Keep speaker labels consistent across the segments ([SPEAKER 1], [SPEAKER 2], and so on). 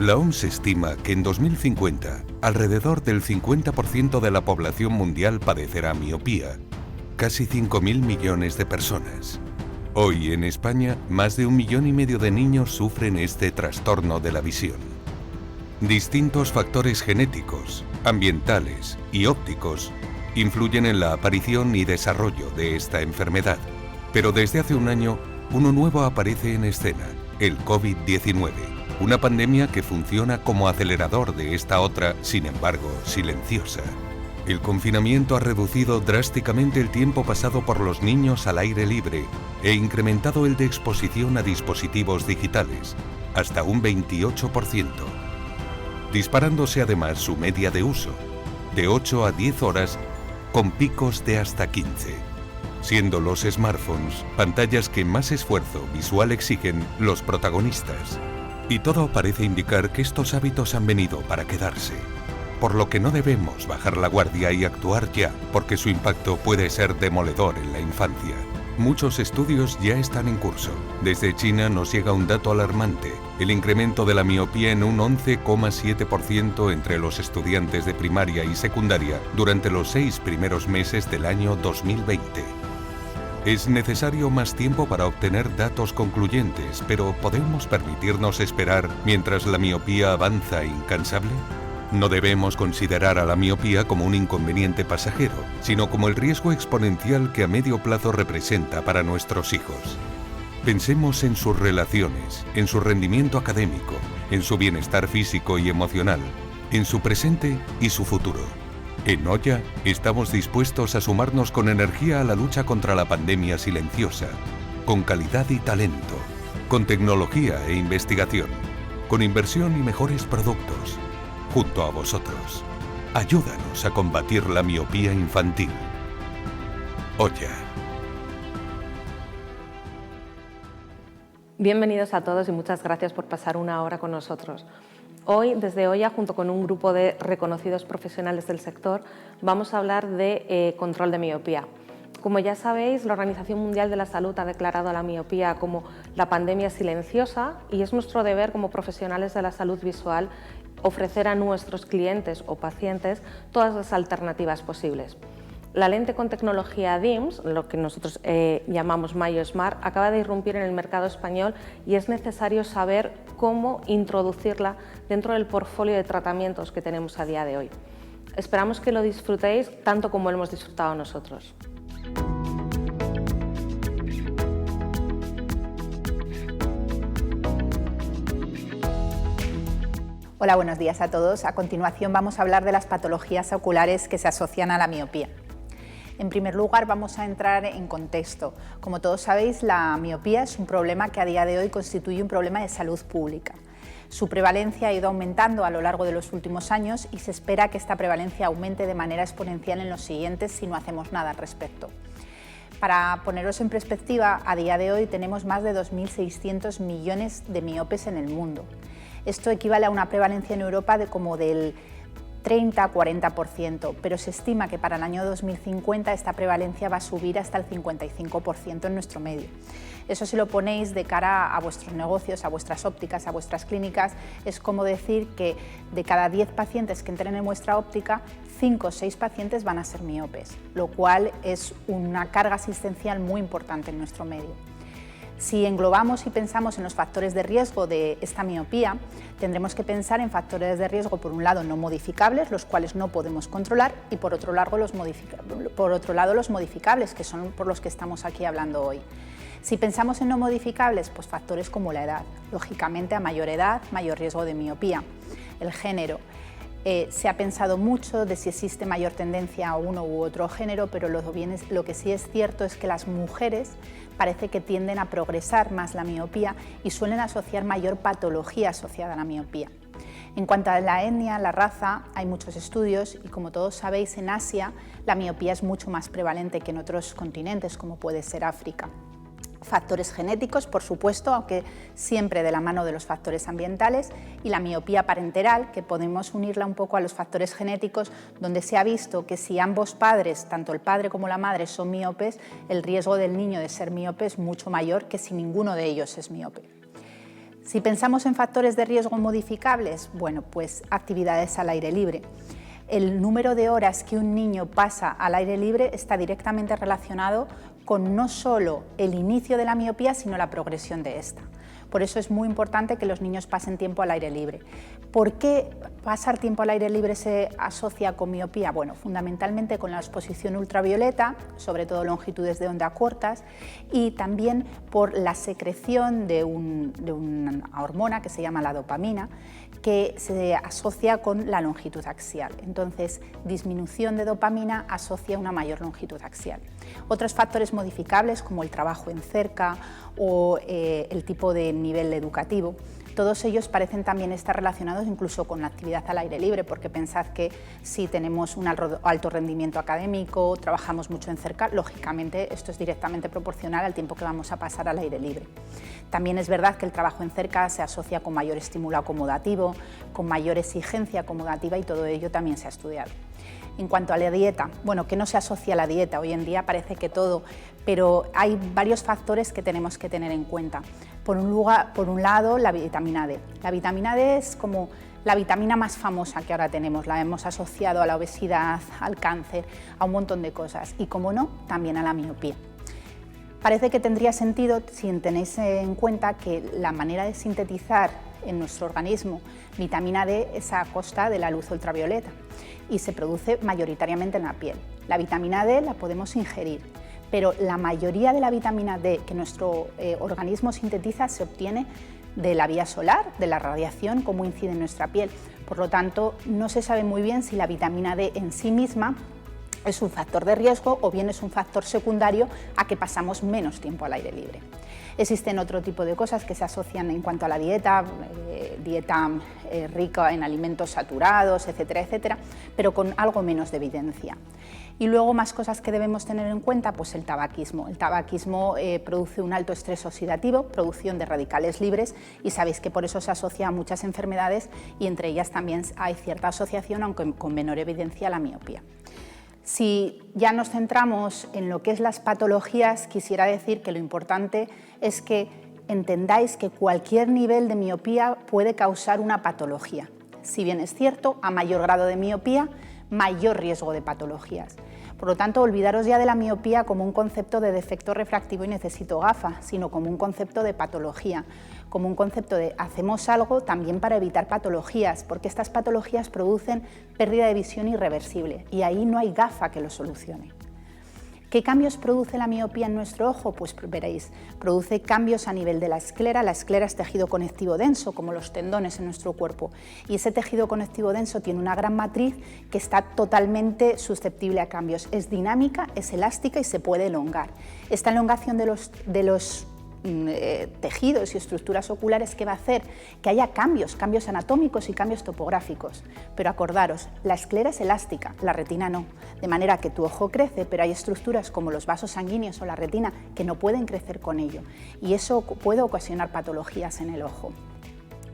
[SPEAKER 1] La OMS estima que en 2050, alrededor del 50% de la población mundial padecerá miopía, casi 5.000 millones de personas. Hoy en España, más de 1,5 millones de niños sufren este trastorno de la visión. Distintos factores genéticos, ambientales y ópticos influyen en la aparición y desarrollo de esta enfermedad. Pero desde hace un año, uno nuevo aparece en escena, el COVID-19, una pandemia que funciona como acelerador de esta otra, sin embargo, silenciosa. El confinamiento ha reducido drásticamente el tiempo pasado por los niños al aire libre e incrementado el de exposición a dispositivos digitales, hasta un 28%, disparándose además su media de uso, de 8 a 10 horas, con picos de hasta 15, siendo los smartphones pantallas que más esfuerzo visual exigen los protagonistas. Y todo parece indicar que estos hábitos han venido para quedarse, por lo que no debemos bajar la guardia y actuar ya, porque su impacto puede ser demoledor en la infancia. Muchos estudios ya están en curso. Desde China nos llega un dato alarmante: el incremento de la miopía en un 11,7% entre los estudiantes de primaria y secundaria durante los 6 primeros meses del año 2020. Es necesario más tiempo para obtener datos concluyentes, pero ¿podemos permitirnos esperar mientras la miopía avanza incansable? No debemos considerar a la miopía como un inconveniente pasajero, sino como el riesgo exponencial que a medio plazo representa para nuestros hijos. Pensemos en sus relaciones, en su rendimiento académico, en su bienestar físico y emocional, en su presente y su futuro. En Oya estamos dispuestos a sumarnos con energía a la lucha contra la pandemia silenciosa, con calidad y talento, con tecnología e investigación, con inversión y mejores productos, junto a vosotros. Ayúdanos a combatir la miopía infantil. Oya.
[SPEAKER 2] Bienvenidos a todos y muchas gracias por pasar una hora con nosotros. Hoy, desde Oya, junto con un grupo de reconocidos profesionales del sector, vamos a hablar de control de miopía. Como ya sabéis, la Organización Mundial de la Salud ha declarado a la miopía como la pandemia silenciosa y es nuestro deber como profesionales de la salud visual ofrecer a nuestros clientes o pacientes todas las alternativas posibles. La lente con tecnología DIMS, lo que nosotros llamamos MyoSmart, acaba de irrumpir en el mercado español y es necesario saber cómo introducirla dentro del portfolio de tratamientos que tenemos a día de hoy. Esperamos que lo disfrutéis tanto como lo hemos disfrutado nosotros.
[SPEAKER 3] Hola, buenos días a todos. A continuación vamos a hablar de las patologías oculares que se asocian a la miopía. En primer lugar, vamos a entrar en contexto. Como todos sabéis, la miopía es un problema que a día de hoy constituye un problema de salud pública. Su prevalencia ha ido aumentando a lo largo de los últimos años y se espera que esta prevalencia aumente de manera exponencial en los siguientes si no hacemos nada al respecto. Para poneros en perspectiva, a día de hoy tenemos más de 2.600 millones de miopes en el mundo. Esto equivale a una prevalencia en Europa de como del 30-40%, pero se estima que para el año 2050 esta prevalencia va a subir hasta el 55% en nuestro medio. Eso, si lo ponéis de cara a vuestros negocios, a vuestras ópticas, a vuestras clínicas, es como decir que de cada 10 pacientes que entren en vuestra óptica, 5 o 6 pacientes van a ser miopes, lo cual es una carga asistencial muy importante en nuestro medio. Si englobamos y pensamos en los factores de riesgo de esta miopía, tendremos que pensar en factores de riesgo, por un lado, no modificables, los cuales no podemos controlar, y por otro lado los modificables, que son por los que estamos aquí hablando hoy. Si pensamos en no modificables, pues factores como la edad. Lógicamente, a mayor edad, mayor riesgo de miopía. El género. Se ha pensado mucho de si existe mayor tendencia a uno u otro género, pero lo que sí es cierto es que las mujeres parece que tienden a progresar más la miopía y suelen asociar mayor patología asociada a la miopía. En cuanto a la etnia, la raza, hay muchos estudios y, como todos sabéis, en Asia la miopía es mucho más prevalente que en otros continentes, como puede ser África. Factores genéticos, por supuesto, aunque siempre de la mano de los factores ambientales, y la miopía parenteral, que podemos unirla un poco a los factores genéticos, donde se ha visto que si ambos padres, tanto el padre como la madre, son miopes, el riesgo del niño de ser miope es mucho mayor que si ninguno de ellos es miope. Si pensamos en factores de riesgo modificables, bueno, pues actividades al aire libre. El número de horas que un niño pasa al aire libre está directamente relacionado con no solo el inicio de la miopía, sino la progresión de esta. Por eso es muy importante que los niños pasen tiempo al aire libre. ¿Por qué pasar tiempo al aire libre se asocia con miopía? Bueno, fundamentalmente con la exposición ultravioleta, sobre todo longitudes de onda cortas, y también por la secreción de una hormona que se llama la dopamina, que se asocia con la longitud axial. Entonces, disminución de dopamina asocia una mayor longitud axial. Otros factores modificables, como el trabajo en cerca o el tipo de nivel educativo, todos ellos parecen también estar relacionados incluso con la actividad al aire libre, porque pensad que si tenemos un alto rendimiento académico, trabajamos mucho en cerca, lógicamente esto es directamente proporcional al tiempo que vamos a pasar al aire libre. También es verdad que el trabajo en cerca se asocia con mayor estímulo acomodativo, con mayor exigencia acomodativa, y todo ello también se ha estudiado. En cuanto a la dieta, bueno, ¿qué no se asocia a la dieta? Hoy en día parece que todo, pero hay varios factores que tenemos que tener en cuenta. Por un lado, la vitamina D. La vitamina D es como la vitamina más famosa que ahora tenemos, la hemos asociado a la obesidad, al cáncer, a un montón de cosas y, como no, también a la miopía. Parece que tendría sentido si tenéis en cuenta que la manera de sintetizar en nuestro organismo vitamina D es a costa de la luz ultravioleta y se produce mayoritariamente en la piel. La vitamina D la podemos ingerir, pero la mayoría de la vitamina D que nuestro organismo sintetiza se obtiene de la vía solar, de la radiación, cómo incide en nuestra piel. Por lo tanto, no se sabe muy bien si la vitamina D en sí misma es un factor de riesgo o bien es un factor secundario a que pasamos menos tiempo al aire libre. Existen otro tipo de cosas que se asocian en cuanto a la dieta, dieta rica en alimentos saturados, etcétera, etcétera, pero con algo menos de evidencia. Y luego más cosas que debemos tener en cuenta, pues el tabaquismo. El tabaquismo produce un alto estrés oxidativo, producción de radicales libres, y sabéis que por eso se asocia a muchas enfermedades y entre ellas también hay cierta asociación, aunque con menor evidencia, a la miopía. Si ya nos centramos en lo que es las patologías, quisiera decir que lo importante es que entendáis que cualquier nivel de miopía puede causar una patología. Si bien es cierto, a mayor grado de miopía, mayor riesgo de patologías. Por lo tanto, olvidaros ya de la miopía como un concepto de defecto refractivo y necesito gafas, sino como un concepto de patología, como un concepto de hacemos algo también para evitar patologías, porque estas patologías producen pérdida de visión irreversible y ahí no hay gafa que lo solucione. ¿Qué cambios produce la miopía en nuestro ojo? Pues veréis, produce cambios a nivel de la esclera. La esclera es tejido conectivo denso, como los tendones en nuestro cuerpo, y ese tejido conectivo denso tiene una gran matriz que está totalmente susceptible a cambios. Es dinámica, es elástica y se puede elongar. Esta elongación de los tejidos y estructuras oculares que va a hacer que haya cambios anatómicos y cambios topográficos. Pero acordaros, la esclera es elástica, la retina no, de manera que tu ojo crece, pero hay estructuras como los vasos sanguíneos o la retina que no pueden crecer con ello, y eso puede ocasionar patologías en el ojo.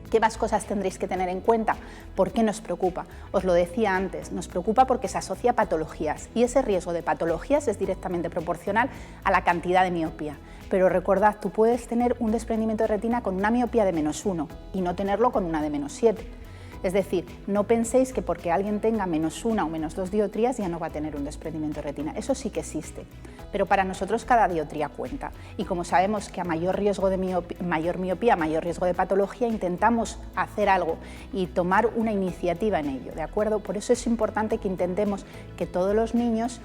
[SPEAKER 3] ¿Qué más cosas tendréis que tener en cuenta? ¿Por qué nos preocupa? Os lo decía antes, nos preocupa porque se asocia a patologías y ese riesgo de patologías es directamente proporcional a la cantidad de miopía. Pero recordad, tú puedes tener un desprendimiento de retina con una miopía de -1 y no tenerlo con una de -7. Es decir, no penséis que porque alguien tenga -1 o -2 dioptrías ya no va a tener un desprendimiento de retina. Eso sí que existe, pero para nosotros cada dioptría cuenta. Y como sabemos que a mayor riesgo de mayor miopía, mayor riesgo de patología, intentamos hacer algo y tomar una iniciativa en ello, ¿de acuerdo? Por eso es importante que intentemos que todos los niños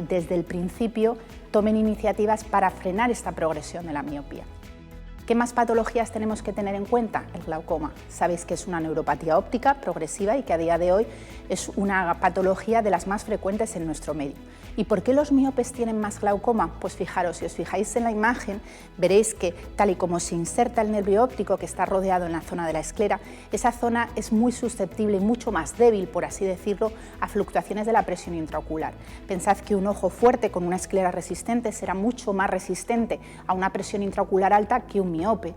[SPEAKER 3] desde el principio tomen iniciativas para frenar esta progresión de la miopía. ¿Qué más patologías tenemos que tener en cuenta? El glaucoma. Sabéis que es una neuropatía óptica progresiva y que a día de hoy es una patología de las más frecuentes en nuestro medio. ¿Y por qué los miopes tienen más glaucoma? Pues fijaros, si os fijáis en la imagen, veréis que tal y como se inserta el nervio óptico que está rodeado en la zona de la esclera, esa zona es muy susceptible y mucho más débil, por así decirlo, a fluctuaciones de la presión intraocular. Pensad que un ojo fuerte con una esclera resistente será mucho más resistente a una presión intraocular alta que un miope.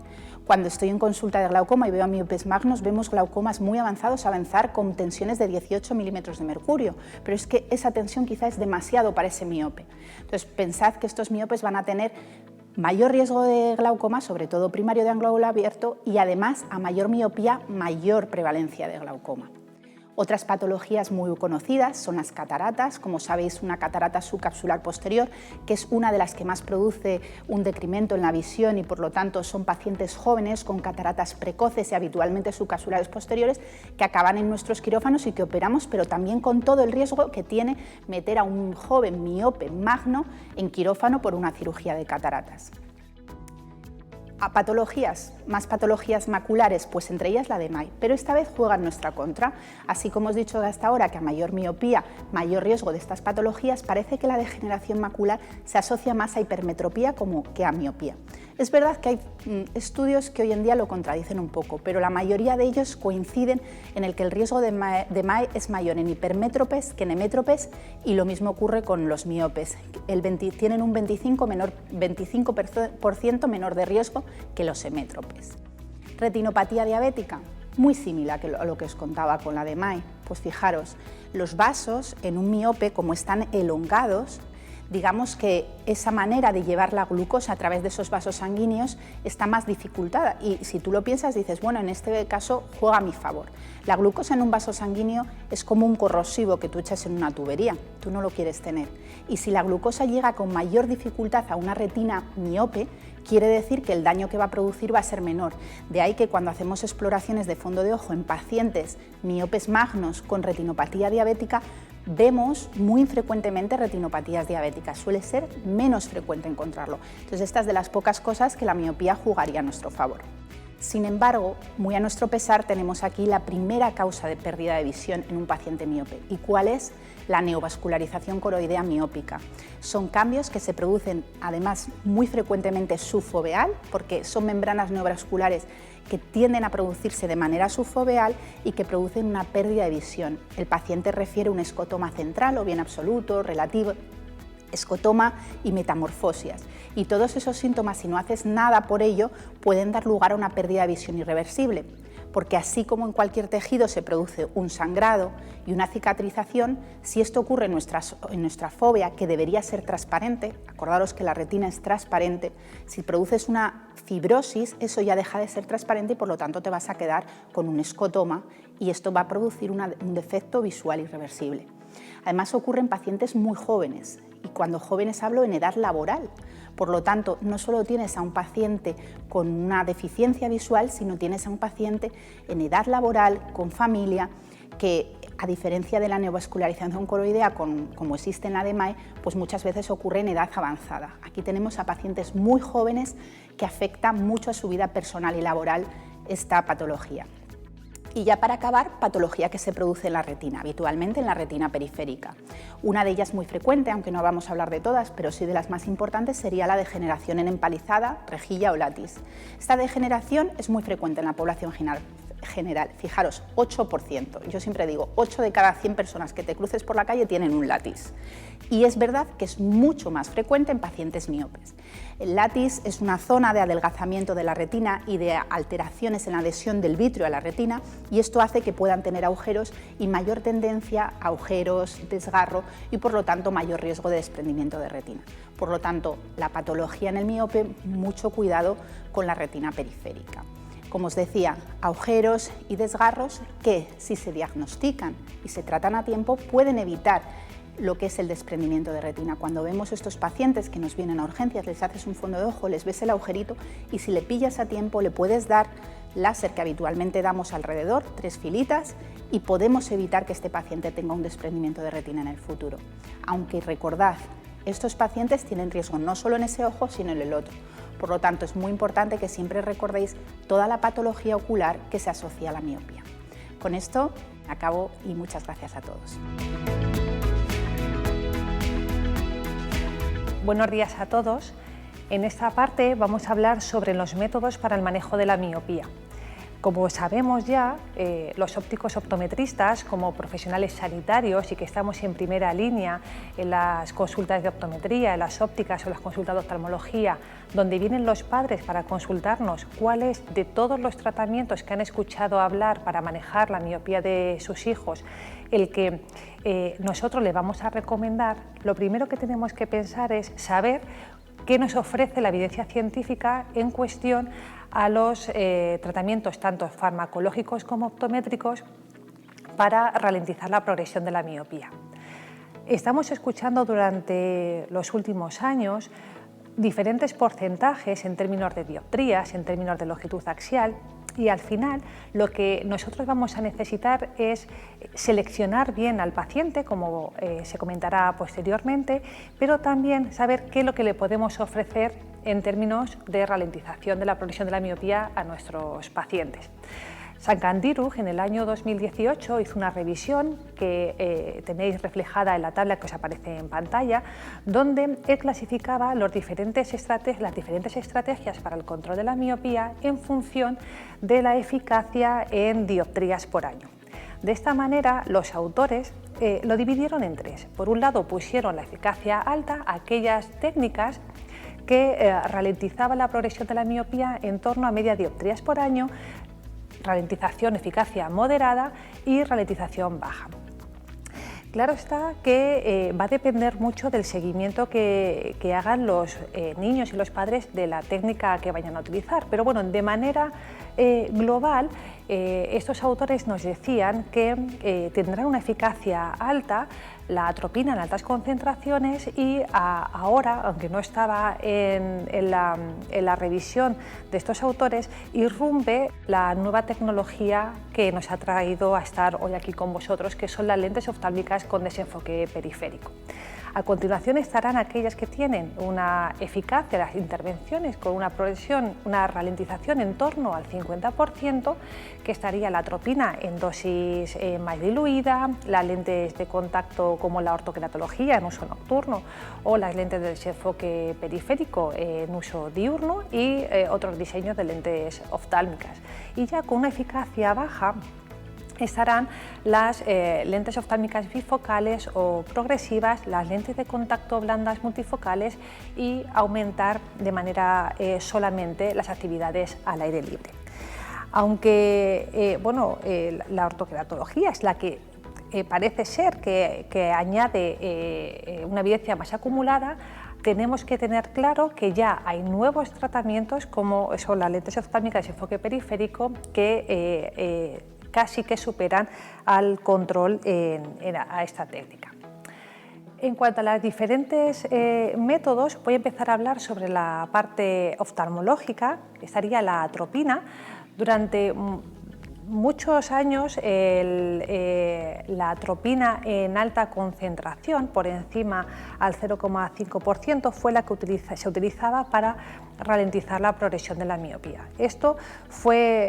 [SPEAKER 3] Cuando estoy en consulta de glaucoma y veo a miopes magnos, vemos glaucomas muy avanzados avanzar con tensiones de 18 milímetros de mercurio, pero es que esa tensión quizá es demasiado para ese miope. Entonces pensad que estos miopes van a tener Mayor riesgo de glaucoma, sobre todo primario de ángulo abierto, y además a mayor miopía, mayor prevalencia de glaucoma. Otras patologías muy conocidas son las cataratas, como sabéis, una catarata subcapsular posterior, que es una de las que más produce un decremento en la visión y por lo tanto son pacientes jóvenes con cataratas precoces y habitualmente subcapsulares posteriores que acaban en nuestros quirófanos y que operamos, pero también con todo el riesgo que tiene meter a un joven miope magno en quirófano por una cirugía de cataratas. A patologías, más patologías maculares, pues entre ellas la de DMAI, pero esta vez juega en nuestra contra. Así como os he dicho hasta ahora que a mayor miopía, mayor riesgo de estas patologías, parece que la degeneración macular se asocia más a hipermetropía como que a miopía. Es verdad que hay estudios que hoy en día lo contradicen un poco, pero la mayoría de ellos coinciden en el que el riesgo de DMAI es mayor en hipermétropes que en hemétropes y lo mismo ocurre con los miopes. Tienen un 25% menor de riesgo que los hemétropes. Retinopatía diabética, muy similar a lo que os contaba con la DMAI. Pues fijaros, los vasos en un miope, como están elongados, digamos que esa manera de llevar la glucosa a través de esos vasos sanguíneos está más dificultada y si tú lo piensas dices, bueno, en este caso juega a mi favor. La glucosa en un vaso sanguíneo es como un corrosivo que tú echas en una tubería, tú no lo quieres tener. Y si la glucosa llega con mayor dificultad a una retina miope, quiere decir que el daño que va a producir va a ser menor. De ahí que cuando hacemos exploraciones de fondo de ojo en pacientes miopes magnos con retinopatía diabética, vemos muy infrecuentemente retinopatías diabéticas, suele ser menos frecuente encontrarlo. Entonces, esta es de las pocas cosas que la miopía jugaría a nuestro favor. Sin embargo, muy a nuestro pesar, tenemos aquí la primera causa de pérdida de visión en un paciente miope. ¿Y cuál es? La neovascularización coroidea miópica. Son cambios que se producen, además, muy frecuentemente subfoveal, porque son membranas neovasculares que tienden a producirse de manera subfoveal y que producen una pérdida de visión. El paciente refiere un escotoma central o bien absoluto, relativo, escotoma y metamorfosias. Y todos esos síntomas, si no haces nada por ello, pueden dar lugar a una pérdida de visión irreversible, porque así como en cualquier tejido se produce un sangrado y una cicatrización, si esto ocurre en nuestra fóvea, que debería ser transparente, acordaros que la retina es transparente, si produces una fibrosis, eso ya deja de ser transparente y por lo tanto te vas a quedar con un escotoma y esto va a producir un defecto visual irreversible. Además ocurre en pacientes muy jóvenes y cuando jóvenes hablo en edad laboral. Por lo tanto, no solo tienes a un paciente con una deficiencia visual, sino tienes a un paciente en edad laboral, con familia, que a diferencia de la neovascularización coroidea como existe en la DMAI, pues muchas veces ocurre en edad avanzada. Aquí tenemos a pacientes muy jóvenes que afecta mucho a su vida personal y laboral esta patología. Y ya para acabar, patología que se produce en la retina, habitualmente en la retina periférica. Una de ellas muy frecuente, aunque no vamos a hablar de todas, pero sí de las más importantes, sería la degeneración en empalizada, rejilla o latis. Esta degeneración es muy frecuente en la población general. Fijaros, 8%. Yo siempre digo, 8 de cada 100 personas que te cruces por la calle tienen un latis. Y es verdad que es mucho más frecuente en pacientes miopes. El latis es una zona de adelgazamiento de la retina y de alteraciones en la adhesión del vitrio a la retina y esto hace que puedan tener agujeros y mayor tendencia a agujeros, desgarro y por lo tanto mayor riesgo de desprendimiento de retina. Por lo tanto, la patología en el miope, mucho cuidado con la retina periférica. Como os decía, agujeros y desgarros que, si se diagnostican y se tratan a tiempo, pueden evitar lo que es el desprendimiento de retina. Cuando vemos estos pacientes que nos vienen a urgencias, les haces un fondo de ojo, les ves el agujerito y si le pillas a tiempo le puedes dar láser que habitualmente damos alrededor, 3 filitas, y podemos evitar que este paciente tenga un desprendimiento de retina en el futuro. Aunque recordad, estos pacientes tienen riesgo no solo en ese ojo, sino en el otro. Por lo tanto, es muy importante que siempre recordéis toda la patología ocular que se asocia a la miopía. Con esto acabo y muchas gracias a todos.
[SPEAKER 2] Buenos días a todos. En esta parte vamos a hablar sobre los métodos para el manejo de la miopía. Como sabemos ya, los ópticos optometristas, como profesionales sanitarios y que estamos en primera línea en las consultas de optometría, en las ópticas o las consultas de oftalmología, donde vienen los padres para consultarnos cuáles de todos los tratamientos que han escuchado hablar para manejar la miopía de sus hijos, el que nosotros le vamos a recomendar, lo primero que tenemos que pensar es saber
[SPEAKER 4] qué nos ofrece la evidencia científica en cuestión a los tratamientos tanto farmacológicos como optométricos para ralentizar la progresión de la miopía. Estamos escuchando durante los últimos años diferentes porcentajes en términos de dioptrías, en términos de longitud axial, y al final lo que nosotros vamos a necesitar es seleccionar bien al paciente, como se comentará posteriormente, pero también saber qué es lo que le podemos ofrecer en términos de ralentización de la progresión de la miopía a nuestros pacientes. Sankandiruj en el año 2018 hizo una revisión que tenéis reflejada en la tabla que os aparece en pantalla, donde él clasificaba las diferentes estrategias para el control de la miopía en función de la eficacia en dioptrías por año. De esta manera, los autores lo dividieron en tres. Por un lado, pusieron la eficacia alta, aquellas técnicas que ralentizaban la progresión de la miopía en torno a media dioptrías por año, ralentización, eficacia moderada y ralentización baja. Claro está que va a depender mucho del seguimiento que hagan los niños y los padres de la técnica que vayan a utilizar, pero bueno, de manera global, estos autores nos decían que tendrán una eficacia alta la atropina en altas concentraciones y ahora, aunque no estaba en la revisión de estos autores, irrumpe la nueva tecnología que nos ha traído a estar hoy aquí con vosotros, que son las lentes oftálmicas con desenfoque periférico. A continuación estarán aquellas que tienen una eficacia, las intervenciones con una progresión, una ralentización en torno al 50%, que estaría la atropina en dosis más diluida, las lentes de contacto como la ortoqueratología en uso nocturno o las lentes de desenfoque periférico en uso diurno y otros diseños de lentes oftálmicas. Y ya con una eficacia baja estarán las lentes oftálmicas bifocales o progresivas, las lentes de contacto blandas multifocales y aumentar de manera solamente las actividades al aire libre. Aunque la ortoqueratología es la que parece ser que añade una evidencia más acumulada, tenemos que tener claro que ya hay nuevos tratamientos como son las lentes oftálmicas de enfoque periférico que casi que superan al control a esta técnica. En cuanto a los diferentes métodos, voy a empezar a hablar sobre la parte oftalmológica, que estaría la atropina. Durante muchos años la atropina en alta concentración, por encima al 0,5%, fue la que se utilizaba para ralentizar la progresión de la miopía. Esto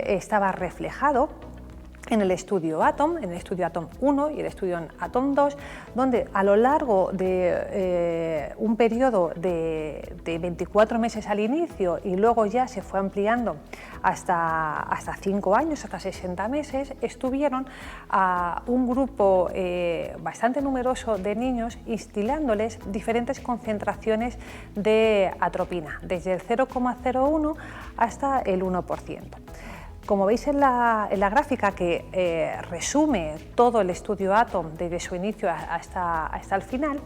[SPEAKER 4] estaba reflejado en el estudio ATOM, en el estudio ATOM 1 y el estudio ATOM 2, donde a lo largo de un periodo de 24 meses al inicio y luego ya se fue ampliando hasta 5 años, hasta 60 meses, estuvieron a un grupo bastante numeroso de niños instilándoles diferentes concentraciones de atropina, desde el 0,01 hasta el 1%. Como veis en la gráfica que resume todo el estudio ATOM desde su inicio hasta el final,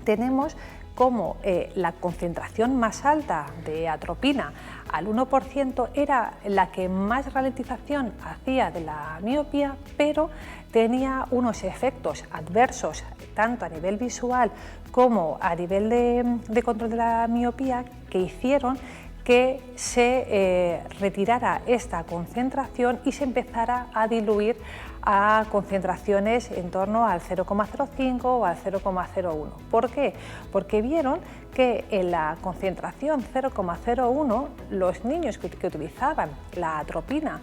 [SPEAKER 4] tenemos como la concentración más alta de atropina al 1% era la que más ralentización hacía de la miopía, pero tenía unos efectos adversos tanto a nivel visual como a nivel de control de la miopía que hicieron que se retirara esta concentración y se empezara a diluir a concentraciones en torno al 0,05 o al 0,01. ¿Por qué? Porque vieron que en la concentración 0,01 los niños que utilizaban la atropina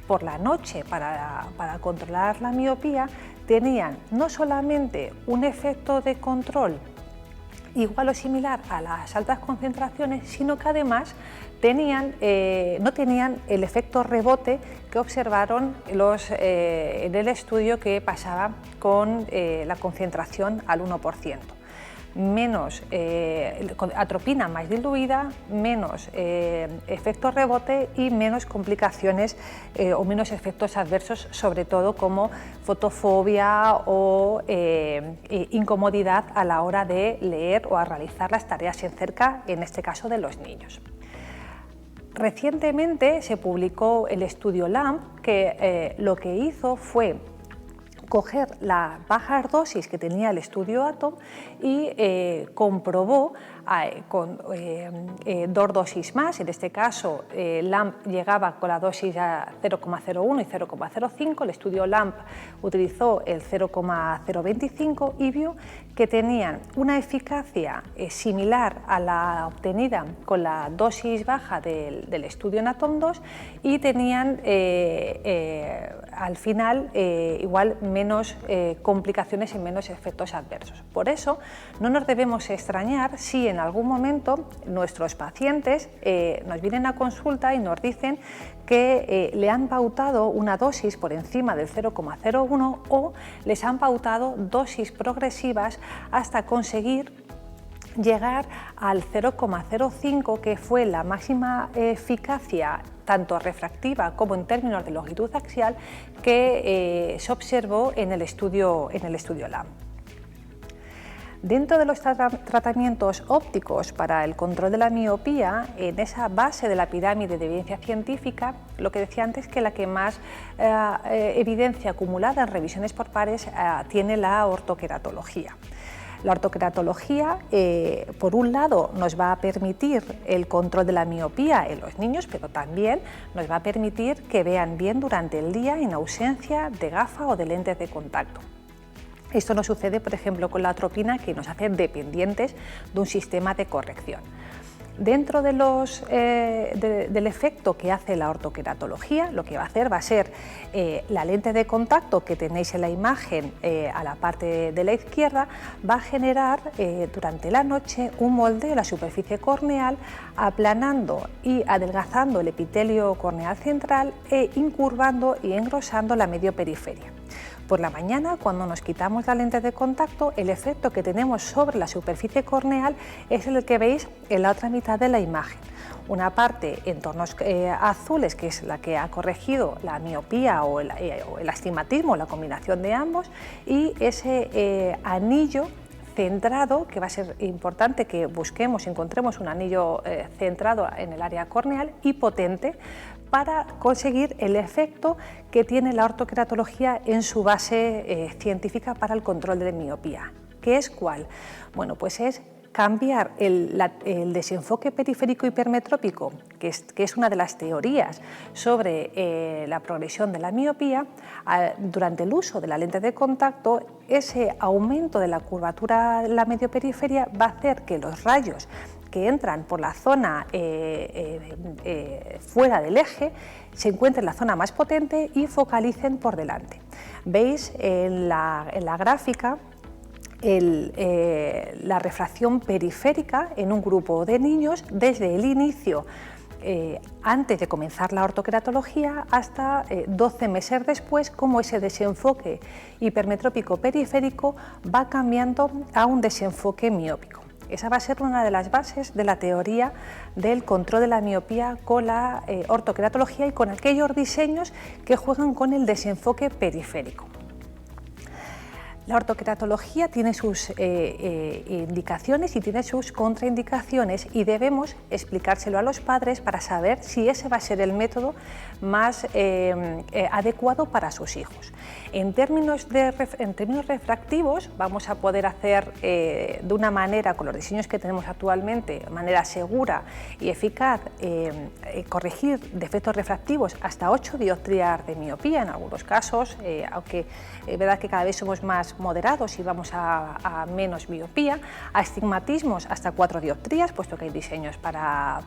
[SPEAKER 4] por la noche para controlar la miopía tenían no solamente un efecto de control igual o similar a las altas concentraciones, sino que además no tenían el efecto rebote que observaron en el estudio que pasaba con la concentración al 1%. menos atropina más diluida, menos efecto rebote y menos complicaciones o menos efectos adversos, sobre todo como fotofobia o incomodidad a la hora de leer o a realizar las tareas en cerca, en este caso de los niños. Recientemente se publicó el estudio LAMP, que lo que hizo fue coger la baja dosis que tenía el estudio ATOM y comprobó con dos dosis más. En este caso, LAMP llegaba con la dosis a 0,01 y 0,05, el estudio LAMP utilizó el 0,025 y vio que tenían una eficacia similar a la obtenida con la dosis baja del estudio ATOM 2 y tenían al final igual menos complicaciones y menos efectos adversos. Por eso no nos debemos extrañar si en algún momento nuestros pacientes nos vienen a consulta y nos dicen que le han pautado una dosis por encima del 0,01 o les han pautado dosis progresivas hasta conseguir llegar al 0,05, que fue la máxima eficacia tanto refractiva como en términos de longitud axial que se observó en el estudio LAMP. Dentro de los tratamientos ópticos para el control de la miopía, en esa base de la pirámide de evidencia científica, lo que decía antes, que la que más evidencia acumulada en revisiones por pares tiene la ortoqueratología. La ortoqueratología, por un lado, nos va a permitir el control de la miopía en los niños, pero también nos va a permitir que vean bien durante el día en ausencia de gafa o de lentes de contacto. Esto no sucede, por ejemplo, con la atropina, que nos hace dependientes de un sistema de corrección. Dentro de del efecto que hace la ortoqueratología, lo que va a hacer va a ser la lente de contacto que tenéis en la imagen a la parte de la izquierda, va a generar durante la noche un moldeo de la superficie corneal, aplanando y adelgazando el epitelio corneal central e incurvando y engrosando la medioperiferia. Por la mañana, cuando nos quitamos la lente de contacto, el efecto que tenemos sobre la superficie corneal es el que veis en la otra mitad de la imagen. Una parte en tonos azules, que es la que ha corregido la miopía o el astigmatismo, la combinación de ambos, y ese anillo centrado, que va a ser importante que busquemos, encontremos un anillo centrado en el área corneal y potente, para conseguir el efecto que tiene la ortoqueratología en su base científica para el control de la miopía. ¿Qué es cuál? Bueno, pues es cambiar el desenfoque periférico hipermetrópico, que es una de las teorías sobre la progresión de la miopía. Durante el uso de la lente de contacto, ese aumento de la curvatura de la medioperiferia va a hacer que los rayos que entran por la zona fuera del eje se encuentren en la zona más potente y focalicen por delante. Veis en la gráfica la refracción periférica en un grupo de niños desde el inicio, antes de comenzar la ortoqueratología, hasta 12 meses después, cómo ese desenfoque hipermetrópico periférico va cambiando a un desenfoque miópico. Esa va a ser una de las bases de la teoría del control de la miopía con la ortoqueratología y con aquellos diseños que juegan con el desenfoque periférico. La ortoqueratología tiene sus indicaciones y tiene sus contraindicaciones y debemos explicárselo a los padres para saber si ese va a ser el método más adecuado para sus hijos. En términos refractivos vamos a poder hacer de una manera, con los diseños que tenemos actualmente, de manera segura y eficaz, corregir defectos refractivos hasta 8 dioptrías de miopía en algunos casos, aunque es verdad que cada vez somos más moderados y vamos a menos miopía, a astigmatismos hasta 4 dioptrías, puesto que hay diseños para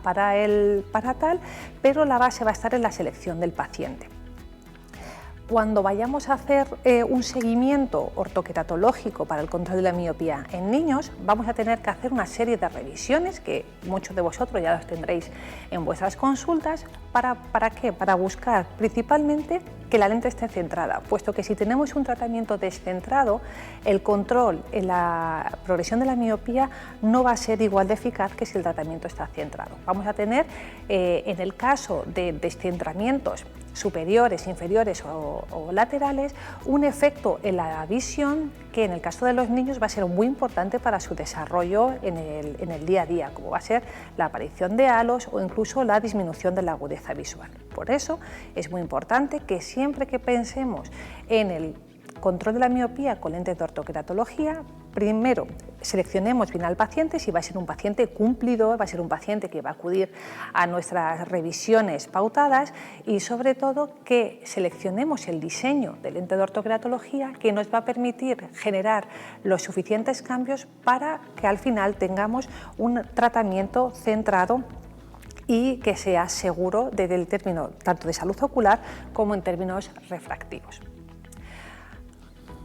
[SPEAKER 4] tal, pero la base va a estar en la selección del paciente. Cuando vayamos a hacer un seguimiento ortoqueratológico para el control de la miopía en niños, vamos a tener que hacer una serie de revisiones que muchos de vosotros ya los tendréis en vuestras consultas. ¿Para qué? Para buscar principalmente que la lente esté centrada, puesto que si tenemos un tratamiento descentrado, el control en la progresión de la miopía no va a ser igual de eficaz que si el tratamiento está centrado. Vamos a tener, en el caso de descentramientos superiores, inferiores o laterales, un efecto en la visión que en el caso de los niños va a ser muy importante para su desarrollo en el día a día, como va a ser la aparición de halos o incluso la disminución de la agudeza visual. Por eso es muy importante que siempre que pensemos en el control de la miopía con lentes de ortoqueratología, primero seleccionemos bien al paciente, si va a ser un paciente cumplidor, va a ser un paciente que va a acudir a nuestras revisiones pautadas y sobre todo que seleccionemos el diseño de lente de ortoqueratología que nos va a permitir generar los suficientes cambios para que al final tengamos un tratamiento centrado y que sea seguro desde el término tanto de salud ocular como en términos refractivos.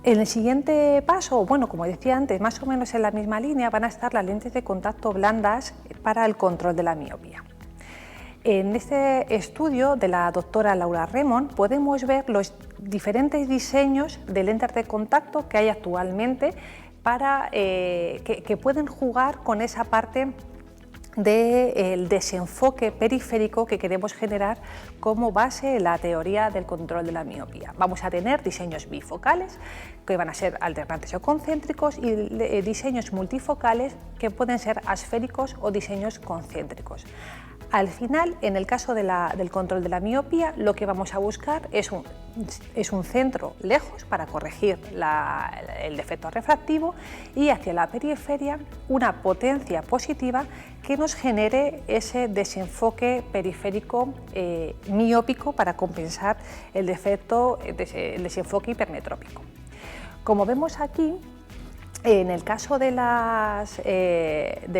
[SPEAKER 4] En el siguiente paso, bueno, como decía antes, más o menos en la misma línea van a estar las lentes de contacto blandas para el control de la miopía. En este estudio de la doctora Laura Remon podemos ver los diferentes diseños de lentes de contacto que hay actualmente para, que pueden jugar con esa parte del desenfoque periférico que queremos generar como base en la teoría del control de la miopía. Vamos a tener diseños bifocales que van a ser alternantes o concéntricos y diseños multifocales que pueden ser asféricos o diseños concéntricos. Al final, en el caso del control de la miopía, lo que vamos a buscar es un centro lejos para corregir el defecto refractivo y hacia la periferia una potencia positiva que nos genere ese desenfoque periférico miópico para compensar el defecto, el desenfoque hipermetrópico. Como vemos aquí, en el caso de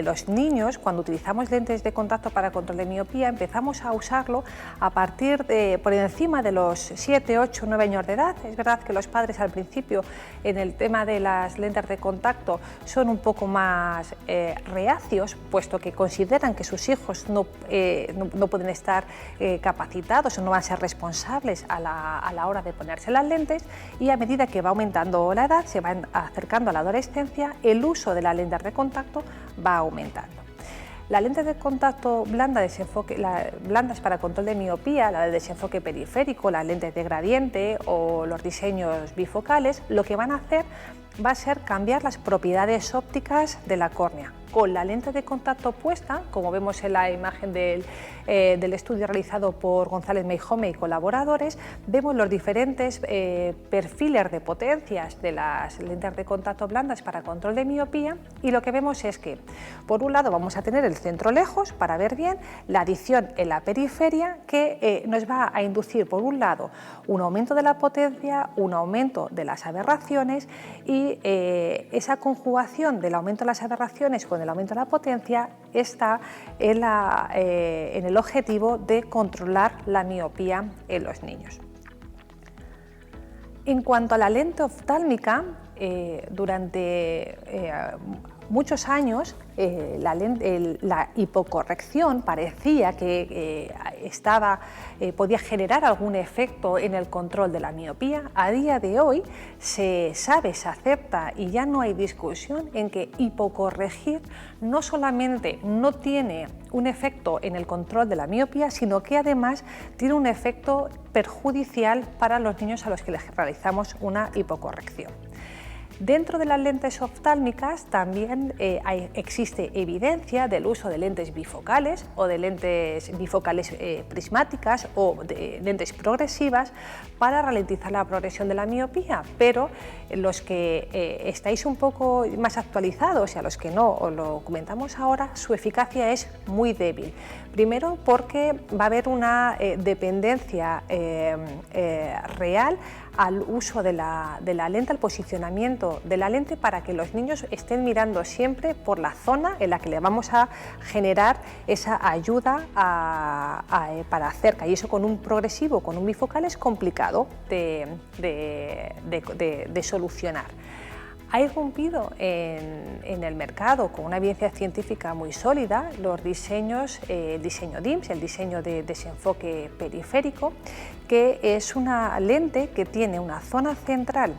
[SPEAKER 4] los niños, cuando utilizamos lentes de contacto para control de miopía, empezamos a usarlo a partir de por encima de los 7, 8, 9 años de edad. Es verdad que los padres al principio en el tema de las lentes de contacto son un poco más reacios, puesto que consideran que sus hijos no pueden estar capacitados o no van a ser responsables a la hora de ponerse las lentes, y a medida que va aumentando la edad, se van acercando a la adolescencia, el uso de las lentes de contacto va aumentando. Las lentes de contacto blandas para control de miopía, la de desenfoque periférico, las lentes de gradiente o los diseños bifocales, lo que van a hacer va a ser cambiar las propiedades ópticas de la córnea. Con la lente de contacto puesta, como vemos en la imagen del estudio realizado por González Meijome y colaboradores, vemos los diferentes perfiles de potencias de las lentes de contacto blandas para control de miopía, y lo que vemos es que, por un lado, vamos a tener el centro lejos para ver bien, la adición en la periferia que nos va a inducir, por un lado, un aumento de la potencia, un aumento de las aberraciones, y esa conjugación del aumento de las aberraciones con el aumento de la potencia está en el objetivo de controlar la miopía en los niños. En cuanto a la lente oftálmica, durante muchos años la hipocorrección parecía que podía generar algún efecto en el control de la miopía. A día de hoy se sabe, se acepta y ya no hay discusión en que hipocorregir no solamente no tiene un efecto en el control de la miopía, sino que además tiene un efecto perjudicial para los niños a los que les realizamos una hipocorrección. Dentro de las lentes oftálmicas también existe evidencia del uso de lentes bifocales o de lentes bifocales prismáticas o de lentes progresivas para ralentizar la progresión de la miopía, pero los que estáis un poco más actualizados y a los que no os lo comentamos ahora, su eficacia es muy débil. Primero porque va a haber una dependencia real al uso de la lente, al posicionamiento de la lente, para que los niños estén mirando siempre por la zona en la que le vamos a generar esa ayuda para cerca, y eso con un progresivo, con un bifocal, es complicado de solucionar. Ha irrumpido en el mercado con una evidencia científica muy sólida los diseños, el diseño DIMS, el diseño de desenfoque periférico, que es una lente que tiene una zona central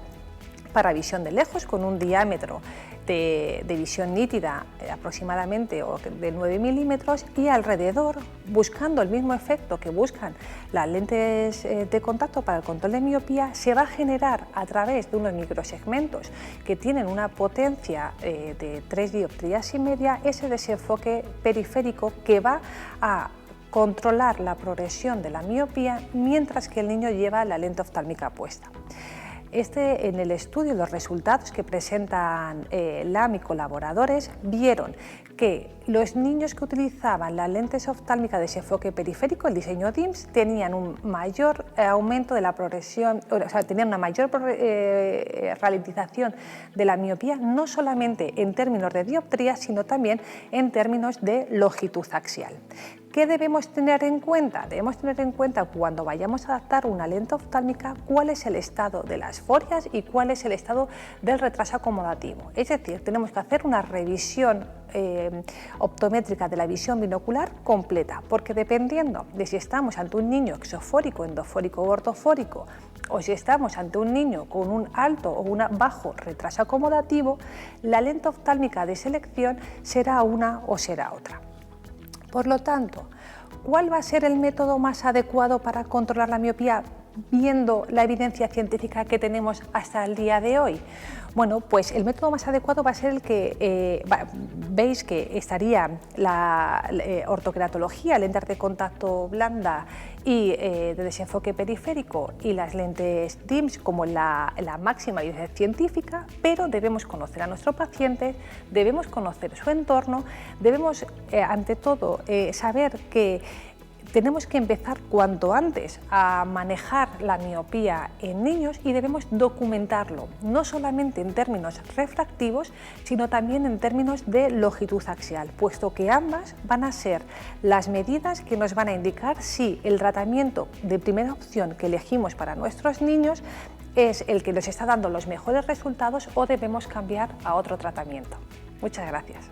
[SPEAKER 4] para visión de lejos con un diámetro de visión nítida aproximadamente de 9 milímetros y alrededor, buscando el mismo efecto que buscan las lentes de contacto para el control de miopía, se va a generar a través de unos microsegmentos que tienen una potencia de 3 dioptrías y media ese desenfoque periférico que va a controlar la progresión de la miopía mientras que el niño lleva la lente oftálmica puesta. En el estudio, los resultados que presentan LAM y colaboradores vieron que los niños que utilizaban las lentes oftálmicas de desenfoque periférico, el diseño DIMS, tenían un mayor aumento de la progresión, o sea, tenían una mayor ralentización de la miopía, no solamente en términos de dioptría, sino también en términos de longitud axial. ¿Qué debemos tener en cuenta? Debemos tener en cuenta cuando vayamos a adaptar una lente oftálmica cuál es el estado de las forias y cuál es el estado del retraso acomodativo. Es decir, tenemos que hacer una revisión optométrica de la visión binocular completa, porque dependiendo de si estamos ante un niño exofórico, endofórico o ortofórico, o si estamos ante un niño con un alto o un bajo retraso acomodativo, la lente oftálmica de selección será una o será otra. Por lo tanto, ¿cuál va a ser el método más adecuado para controlar la miopía viendo la evidencia científica que tenemos hasta el día de hoy? Bueno, pues el método más adecuado va a ser el que veis que estaría la ortoqueratología, lentes de contacto blanda y de desenfoque periférico y las lentes DIMS como la máxima evidencia científica, pero debemos conocer a nuestro paciente, debemos conocer su entorno, debemos ante todo saber que tenemos que empezar cuanto antes a manejar la miopía en niños y debemos documentarlo, no solamente en términos refractivos, sino también en términos de longitud axial, puesto que ambas van a ser las medidas que nos van a indicar si el tratamiento de primera opción que elegimos para nuestros niños es el que nos está dando los mejores resultados o debemos cambiar a otro tratamiento. Muchas gracias.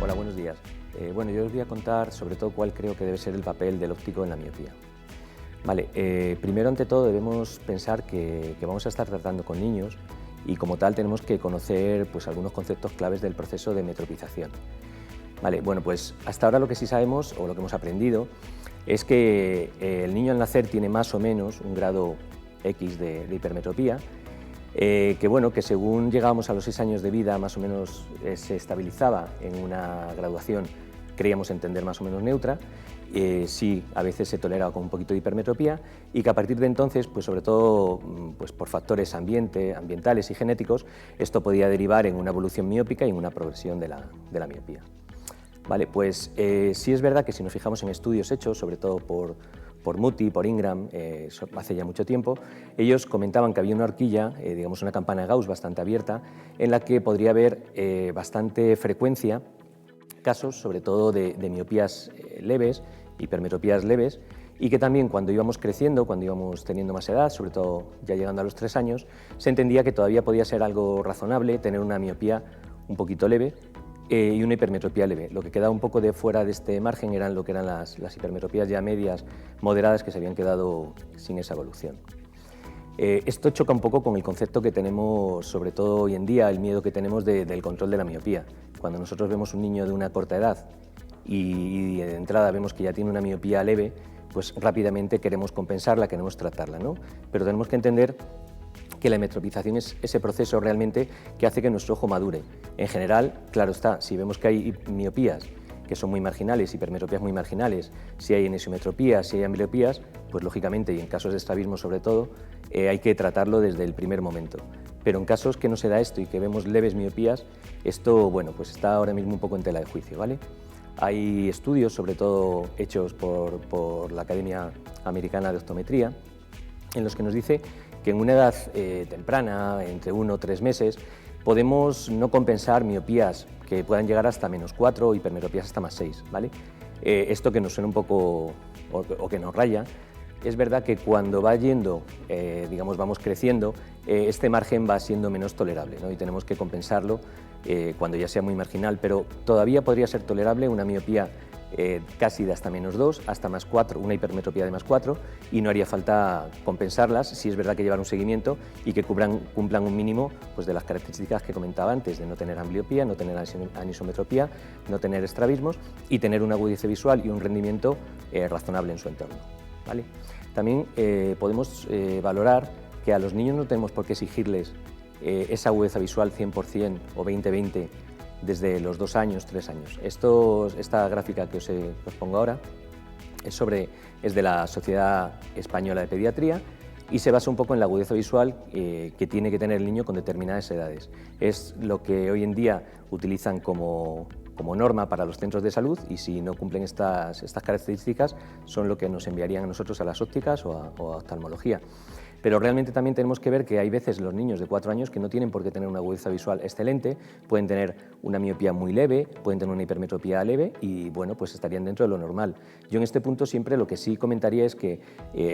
[SPEAKER 5] Hola, buenos días. Bueno, yo os voy a contar sobre todo cuál creo que debe ser el papel del óptico en la miopía. Vale, primero ante todo debemos pensar que vamos a estar tratando con niños y como tal tenemos que conocer pues, algunos conceptos claves del proceso de metropización. Vale, bueno, pues hasta ahora lo que sí sabemos o lo que hemos aprendido es que el niño al nacer tiene más o menos un grado X de hipermetropía, que según llegábamos a los 6 años de vida más o menos se estabilizaba en una graduación, creíamos entender más o menos neutra, sí a veces se toleraba con un poquito de hipermetropía y que a partir de entonces, pues sobre todo pues por factores ambientales y genéticos, esto podía derivar en una evolución miópica y en una progresión de la miopía. Vale, pues sí es verdad que si nos fijamos en estudios hechos, sobre todo por Muti, por Ingram, hace ya mucho tiempo, ellos comentaban que había una horquilla, digamos una campana de Gauss bastante abierta, en la que podría haber bastante frecuencia casos, sobre todo de miopías leves, hipermetropías leves, y que también cuando íbamos creciendo, cuando íbamos teniendo más edad, sobre todo ya llegando a los 3 años, se entendía que todavía podía ser algo razonable tener una miopía un poquito leve, y una hipermetropía leve. Lo que quedaba un poco de fuera de este margen eran lo que eran las hipermetropías ya medias, moderadas, que se habían quedado sin esa evolución. Esto choca un poco con el concepto que tenemos, sobre todo hoy en día, el miedo que tenemos del control de la miopía. Cuando nosotros vemos un niño de una corta edad y de entrada vemos que ya tiene una miopía leve, pues rápidamente queremos compensarla, queremos tratarla, ¿no? Pero tenemos que entender que la metropización es ese proceso realmente que hace que nuestro ojo madure. En general, claro está, si vemos que hay miopías que son muy marginales, hipermetropías muy marginales, si hay anisometropías, si hay ambliopías, pues lógicamente, y en casos de estrabismo sobre todo, hay que tratarlo desde el primer momento. Pero en casos que no se da esto y que vemos leves miopías, esto bueno, pues está ahora mismo un poco en tela de juicio, ¿vale? Hay estudios, sobre todo hechos por la Academia Americana de Optometría, en los que nos dice que en una edad temprana, entre 1 o 3 meses, podemos no compensar miopías que puedan llegar hasta -4 o hipermetropías hasta +6, ¿vale? Esto que nos suena un poco o que nos raya, es verdad que cuando va yendo, digamos, vamos creciendo, este margen va siendo menos tolerable, ¿no? Y tenemos que compensarlo cuando ya sea muy marginal, pero todavía podría ser tolerable una miopía casi de hasta -2, hasta +4, una hipermetropía de +4, y no haría falta compensarlas si es verdad que llevar un seguimiento y que cumplan un mínimo pues, de las características que comentaba antes, de no tener ambliopía, no tener anisometropía, no tener estrabismos y tener una agudeza visual y un rendimiento razonable en su entorno, ¿vale? También podemos valorar que a los niños no tenemos por qué exigirles esa agudeza visual 100% o 20-20 desde los 2 años, 3 años. Esta gráfica que os pongo ahora es de la Sociedad Española de Pediatría y se basa un poco en la agudeza visual que tiene que tener el niño con determinadas edades. Es lo que hoy en día utilizan como norma para los centros de salud y si no cumplen estas características son lo que nos enviarían a nosotros a las ópticas o a oftalmología. Pero realmente también tenemos que ver que hay veces los niños de 4 años que no tienen por qué tener una agudeza visual excelente, pueden tener una miopía muy leve, pueden tener una hipermetropía leve y bueno, pues estarían dentro de lo normal. Yo en este punto siempre lo que sí comentaría es que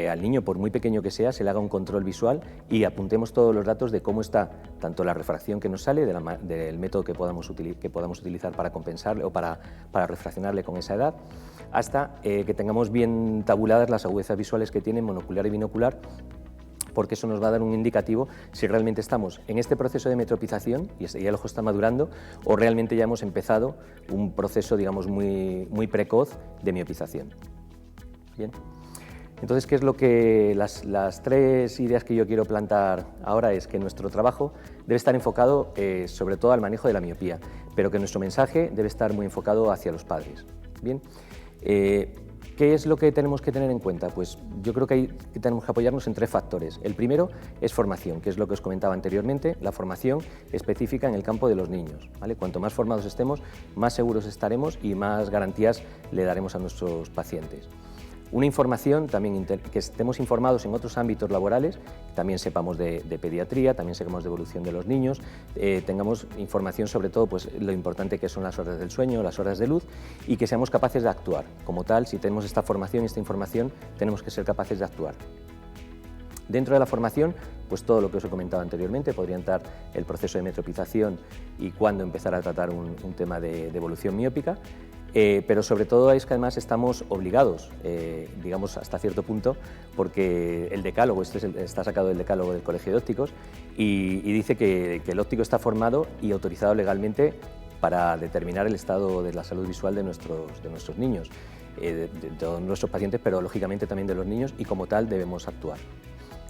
[SPEAKER 5] al niño, por muy pequeño que sea, se le haga un control visual y apuntemos todos los datos de cómo está tanto la refracción que nos sale, del método que podamos utilizar para compensarle o para refraccionarle con esa edad, hasta que tengamos bien tabuladas las agudezas visuales que tienen monocular y binocular, porque eso nos va a dar un indicativo si realmente estamos en este proceso de metropización y ya el ojo está madurando o realmente ya hemos empezado un proceso, digamos, muy precoz de miopización. Bien. Entonces, ¿qué es lo que las 3 ideas que yo quiero plantar ahora? Es que nuestro trabajo debe estar enfocado sobre todo al manejo de la miopía, pero que nuestro mensaje debe estar muy enfocado hacia los padres. Bien. ¿Qué es lo que tenemos que tener en cuenta? Pues yo creo que tenemos que apoyarnos en 3 factores. El primero es formación, que es lo que os comentaba anteriormente, la formación específica en el campo de los niños, ¿vale? Cuanto más formados estemos, más seguros estaremos y más garantías le daremos a nuestros pacientes. Una información también que estemos informados en otros ámbitos laborales, también sepamos de pediatría, también sepamos de evolución de los niños, tengamos información sobre todo pues, lo importante que son las horas del sueño, las horas de luz y que seamos capaces de actuar. Como tal, si tenemos esta formación y esta información, tenemos que ser capaces de actuar. Dentro de la formación, pues todo lo que os he comentado anteriormente, podría entrar el proceso de metropización y cuándo empezar a tratar un tema de evolución miópica. Pero sobre todo es que además estamos obligados, digamos hasta cierto punto, porque el decálogo, está sacado del decálogo del Colegio de Ópticos y dice que el óptico está formado y autorizado legalmente para determinar el estado de la salud visual de nuestros niños, de todos nuestros pacientes, pero lógicamente también de los niños y como tal debemos actuar.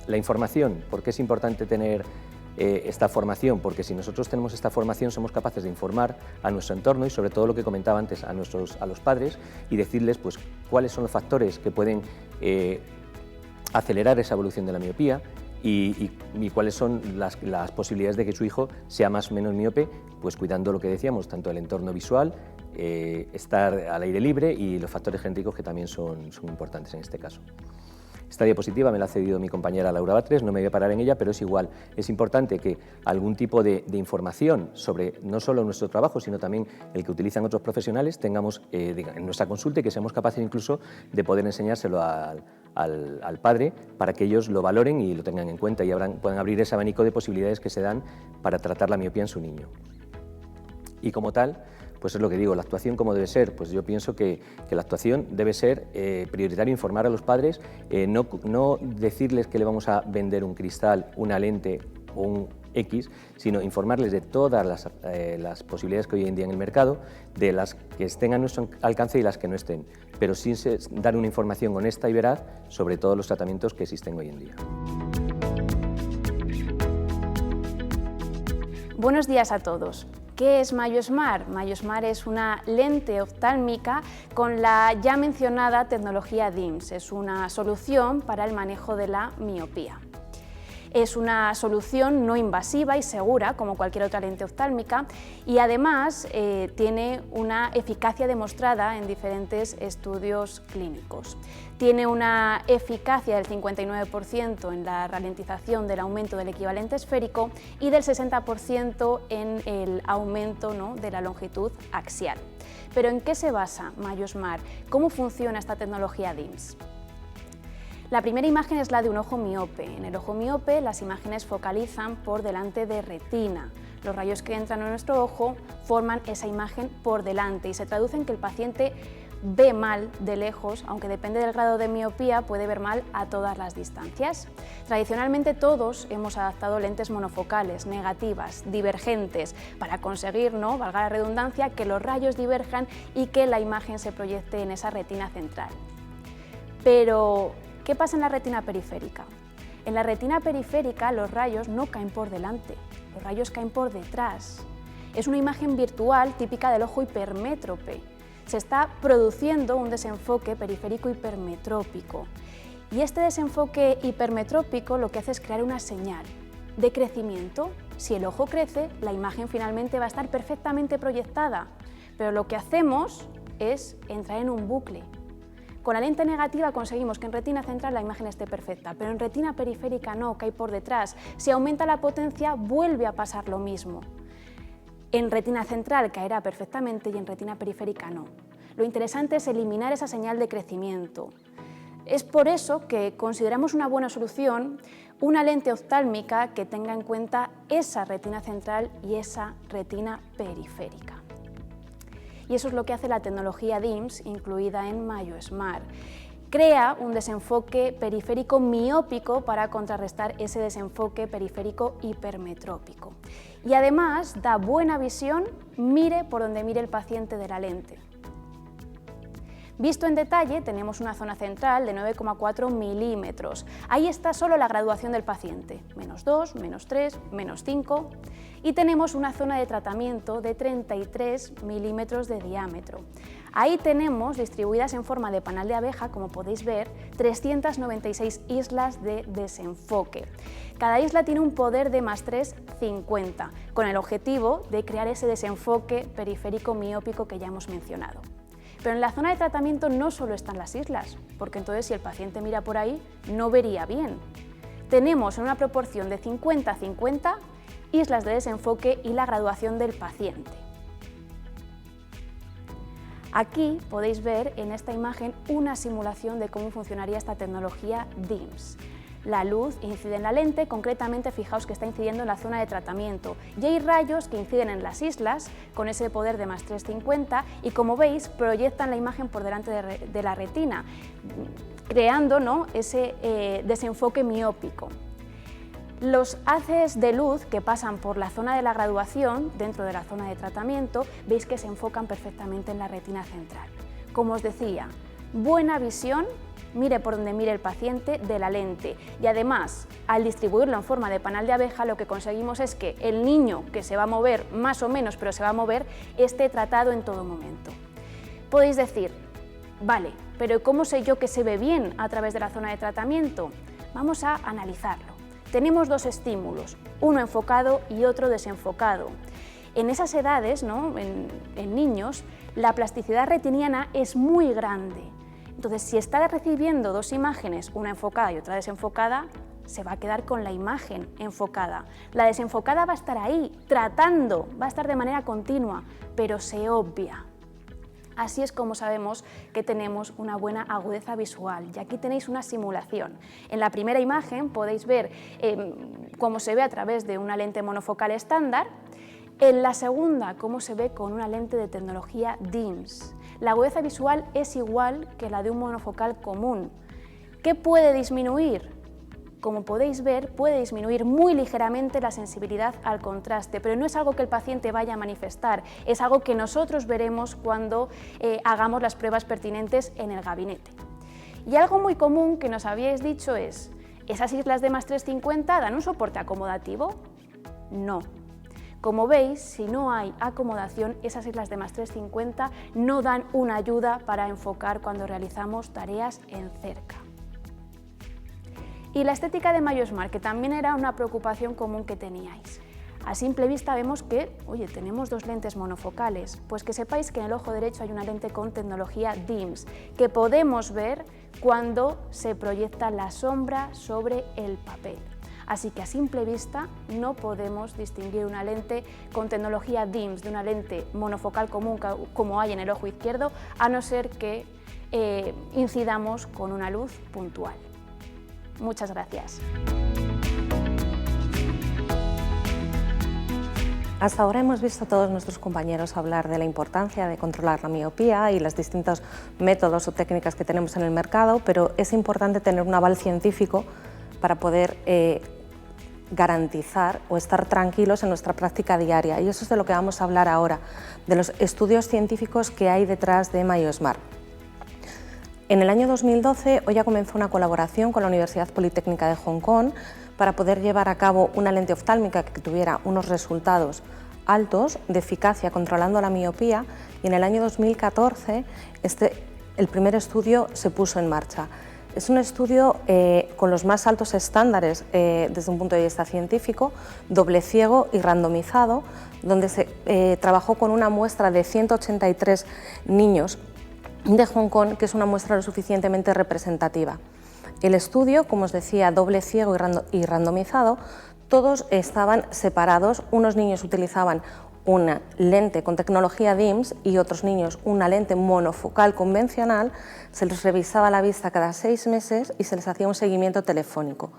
[SPEAKER 5] La información, ¿por qué es importante tener esta formación? Porque si nosotros tenemos esta formación somos capaces de informar a nuestro entorno y sobre todo lo que comentaba antes a los padres y decirles pues, cuáles son los factores que pueden acelerar esa evolución de la miopía y cuáles son las posibilidades de que su hijo sea más o menos miope, pues cuidando lo que decíamos, tanto el entorno visual, estar al aire libre y los factores genéticos que también son importantes en este caso. Esta diapositiva me la ha cedido mi compañera Laura Batres, no me voy a parar en ella, pero es igual. Es importante que algún tipo de información sobre no solo nuestro trabajo, sino también el que utilizan otros profesionales, tengamos en nuestra consulta y que seamos capaces incluso de poder enseñárselo al padre para que ellos lo valoren y lo tengan en cuenta y puedan abrir ese abanico de posibilidades que se dan para tratar la miopía en su niño. Y como tal, pues es lo que digo, la actuación cómo debe ser, pues yo pienso que la actuación debe ser prioritario informar a los padres, no decirles que le vamos a vender un cristal, una lente o un X, sino informarles de todas las posibilidades que hoy en día en el mercado, de las que estén a nuestro alcance y las que no estén, pero sin dar una información honesta y veraz sobre todos los tratamientos que existen hoy en día.
[SPEAKER 6] Buenos días a todos. ¿Qué es MayoSmart? MayoSmart es una lente oftálmica con la ya mencionada tecnología DIMS. Es una solución para el manejo de la miopía. Es una solución no invasiva y segura, como cualquier otra lente oftálmica, y además tiene una eficacia demostrada en diferentes estudios clínicos. Tiene una eficacia del 59% en la ralentización del aumento del equivalente esférico y del 60% en el aumento, ¿no?, de la longitud axial. ¿Pero en qué se basa MayoSmart? ¿Cómo funciona esta tecnología DIMS? La primera imagen es la de un ojo miope. En el ojo miope las imágenes focalizan por delante de retina. Los rayos que entran en nuestro ojo forman esa imagen por delante y se traduce en que el paciente ve mal de lejos, aunque depende del grado de miopía, puede ver mal a todas las distancias. Tradicionalmente todos hemos adaptado lentes monofocales, negativas, divergentes, para conseguir, ¿no?, valga la redundancia, que los rayos diverjan y que la imagen se proyecte en esa retina central. Pero, ¿qué pasa en la retina periférica? En la retina periférica los rayos no caen por delante, los rayos caen por detrás. Es una imagen virtual típica del ojo hipermétrope. Se está produciendo un desenfoque periférico hipermetrópico. Y este desenfoque hipermetrópico lo que hace es crear una señal de crecimiento. Si el ojo crece, la imagen finalmente va a estar perfectamente proyectada, pero lo que hacemos es entrar en un bucle. Con la lente negativa conseguimos que en retina central la imagen esté perfecta, pero en retina periférica no, cae por detrás. Si aumenta la potencia, vuelve a pasar lo mismo. En retina central caerá perfectamente y en retina periférica no. Lo interesante es eliminar esa señal de crecimiento. Es por eso que consideramos una buena solución una lente oftálmica que tenga en cuenta esa retina central y esa retina periférica. Y eso es lo que hace la tecnología DIMS incluida en MayoSmart. Crea un desenfoque periférico miópico para contrarrestar ese desenfoque periférico hipermetrópico. Y además da buena visión, mire por donde mire el paciente de la lente. Visto en detalle, tenemos una zona central de 9,4 milímetros. Ahí está solo la graduación del paciente, -2, -3, -5. Y tenemos una zona de tratamiento de 33 milímetros de diámetro. Ahí tenemos distribuidas en forma de panal de abeja, como podéis ver, 396 islas de desenfoque. Cada isla tiene un poder de +350, con el objetivo de crear ese desenfoque periférico miópico que ya hemos mencionado. Pero en la zona de tratamiento no solo están las islas, porque entonces si el paciente mira por ahí no vería bien. Tenemos en una proporción de 50-50 islas de desenfoque y la graduación del paciente. Aquí podéis ver en esta imagen una simulación de cómo funcionaría esta tecnología DIMS. La luz incide en la lente, concretamente fijaos que está incidiendo en la zona de tratamiento y hay rayos que inciden en las islas con ese poder de +350 y como veis proyectan la imagen por delante de la retina, creando, ¿no?, ese desenfoque miópico. Los haces de luz que pasan por la zona de la graduación, dentro de la zona de tratamiento, veis que se enfocan perfectamente en la retina central. Como os decía, buena visión, mire por donde mire el paciente de la lente y además al distribuirlo en forma de panal de abeja lo que conseguimos es que el niño que se va a mover más o menos pero se va a mover esté tratado en todo momento. Podéis decir, vale, pero ¿cómo sé yo que se ve bien a través de la zona de tratamiento? Vamos a analizarlo. Tenemos dos estímulos, uno enfocado y otro desenfocado. En esas edades, ¿no?, en niños, la plasticidad retiniana es muy grande. Entonces, si está recibiendo dos imágenes, una enfocada y otra desenfocada, se va a quedar con la imagen enfocada. La desenfocada va a estar ahí, tratando, va a estar de manera continua, pero se obvia. Así es como sabemos que tenemos una buena agudeza visual y aquí tenéis una simulación. En la primera imagen podéis ver cómo se ve a través de una lente monofocal estándar. En la segunda, cómo se ve con una lente de tecnología DIMS. La agudeza visual es igual que la de un monofocal común. ¿Qué puede disminuir? Como podéis ver, puede disminuir muy ligeramente la sensibilidad al contraste, pero no es algo que el paciente vaya a manifestar, es algo que nosotros veremos cuando hagamos las pruebas pertinentes en el gabinete. Y algo muy común que nos habíais dicho es, ¿esas islas de +350 dan un soporte acomodativo? No. Como veis, si no hay acomodación, esas islas de +350 no dan una ayuda para enfocar cuando realizamos tareas en cerca. Y la estética de MayoSmart, que también era una preocupación común que teníais. A simple vista vemos que, oye, tenemos dos lentes monofocales, pues que sepáis que en el ojo derecho hay una lente con tecnología DIMS, que podemos ver cuando se proyecta la sombra sobre el papel. Así que a simple vista no podemos distinguir una lente con tecnología DIMS de una lente monofocal común como hay en el ojo izquierdo, a no ser que incidamos con una luz puntual. Muchas gracias.
[SPEAKER 2] Hasta ahora hemos visto a todos nuestros compañeros hablar de la importancia de controlar la miopía y los distintos métodos o técnicas que tenemos en el mercado, pero es importante tener un aval científico para poder garantizar o estar tranquilos en nuestra práctica diaria. Y eso es de lo que vamos a hablar ahora, de los estudios científicos que hay detrás de MyoSmart. En el año 2012, Oya comenzó una colaboración con la Universidad Politécnica de Hong Kong para poder llevar a cabo una lente oftálmica que tuviera unos resultados altos de eficacia controlando la miopía, y en el año 2014 el primer estudio se puso en marcha. Es un estudio con los más altos estándares desde un punto de vista científico, doble ciego y randomizado, donde se trabajó con una muestra de 183 niños de Hong Kong, que es una muestra lo suficientemente representativa. El estudio, como os decía, doble ciego y randomizado, todos estaban separados. Unos niños utilizaban una lente con tecnología DIMS y otros niños una lente monofocal convencional. Se les revisaba la vista cada 6 meses y se les hacía un seguimiento telefónico.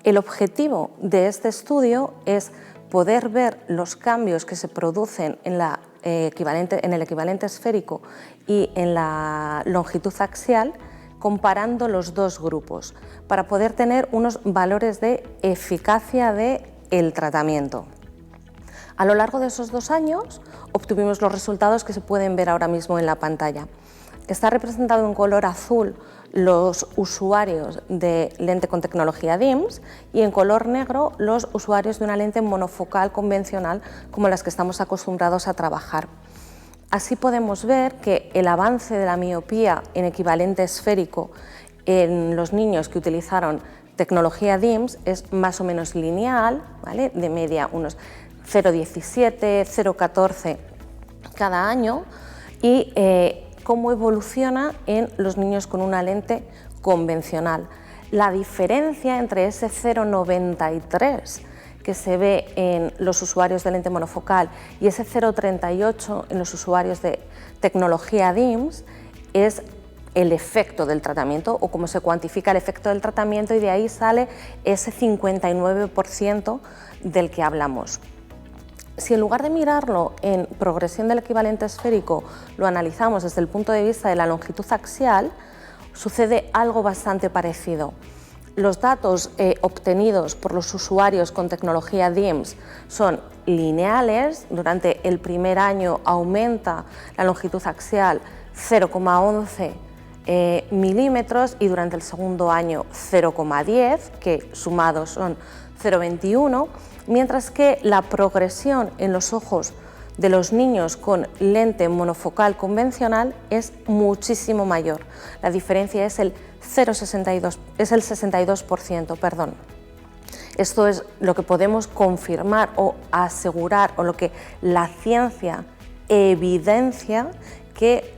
[SPEAKER 2] El objetivo de este estudio es poder ver los cambios que se producen en el equivalente esférico y en la longitud axial, comparando los dos grupos, para poder tener unos valores de eficacia del tratamiento. A lo largo de esos 2 años obtuvimos los resultados que se pueden ver ahora mismo en la pantalla. Está representado en color azul los usuarios de lente con tecnología DIMS y en color negro los usuarios de una lente monofocal convencional como las que estamos acostumbrados a trabajar. Así podemos ver que el avance de la miopía en equivalente esférico en los niños que utilizaron tecnología DIMS es más o menos lineal, ¿vale? De media unos 0,17, 0,14 cada año, y cómo evoluciona en los niños con una lente convencional. La diferencia entre ese 0,93 que se ve en los usuarios de lente monofocal y ese 0,38 en los usuarios de tecnología DIMS es el efecto del tratamiento, o cómo se cuantifica el efecto del tratamiento, y de ahí sale ese 59% del que hablamos. Si en lugar de mirarlo en progresión del equivalente esférico lo analizamos desde el punto de vista de la longitud axial, sucede algo bastante parecido. Los datos obtenidos por los usuarios con tecnología DIMS son lineales. Durante el primer año aumenta la longitud axial 0,11 milímetros y durante el segundo año 0,10, que sumados son 0,21, mientras que la progresión en los ojos de los niños con lente monofocal convencional es muchísimo mayor. La diferencia es el 62%, perdón. Esto es lo que podemos confirmar o asegurar, o lo que la ciencia evidencia, que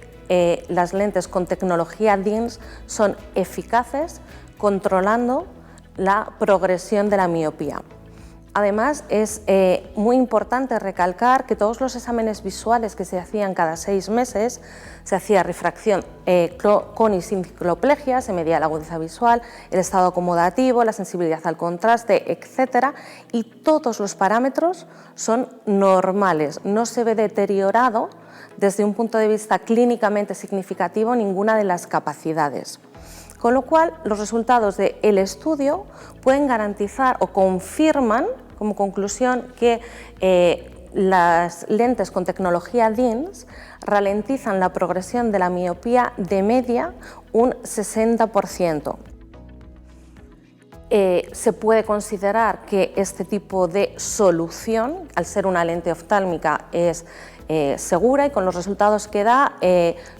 [SPEAKER 2] las lentes con tecnología DIMS son eficaces controlando la progresión de la miopía. Además, es muy importante recalcar que todos los exámenes visuales que se hacían cada 6 meses, se hacía refracción con y sin cicloplegia, se medía la agudeza visual, el estado acomodativo, la sensibilidad al contraste, etc. Y todos los parámetros son normales, no se ve deteriorado desde un punto de vista clínicamente significativo ninguna de las capacidades. Con lo cual, los resultados del estudio pueden garantizar o confirman como conclusión que las lentes con tecnología DIMS ralentizan la progresión de la miopía de media un 60%. Se puede considerar que este tipo de solución, al ser una lente oftálmica, es segura, y con los resultados que da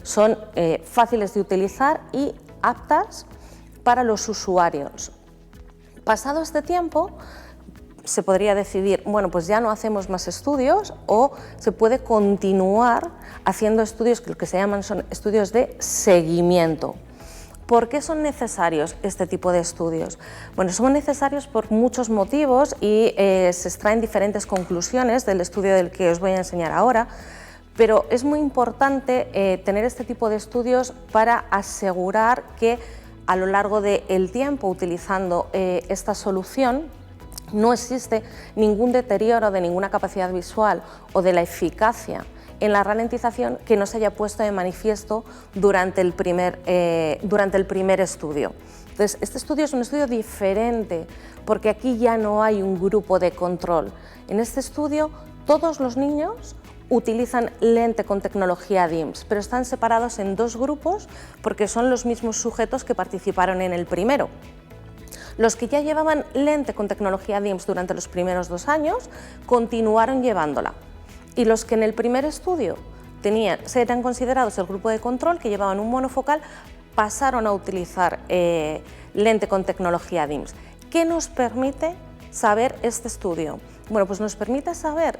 [SPEAKER 2] son fáciles de utilizar y aptas para los usuarios. Pasado este tiempo, se podría decidir, bueno, pues ya no hacemos más estudios, o se puede continuar haciendo estudios que lo que se llaman son estudios de seguimiento. ¿Por qué son necesarios este tipo de estudios? Bueno, son necesarios por muchos motivos y se extraen diferentes conclusiones del estudio del que os voy a enseñar ahora, pero es muy importante tener este tipo de estudios para asegurar que a lo largo del tiempo utilizando esta solución, no existe ningún deterioro de ninguna capacidad visual o de la eficacia en la ralentización que no se haya puesto de manifiesto durante el primer estudio. Entonces, este estudio es un estudio diferente porque aquí ya no hay un grupo de control. En este estudio todos los niños utilizan lente con tecnología DIMS, pero están separados en dos grupos porque son los mismos sujetos que participaron en el primero. Los que ya llevaban lente con tecnología DIMS durante los primeros 2 años continuaron llevándola, y los que en el primer estudio eran considerados el grupo de control, que llevaban un monofocal, pasaron a utilizar lente con tecnología DIMS. ¿Qué nos permite saber este estudio? Bueno, pues nos permite saber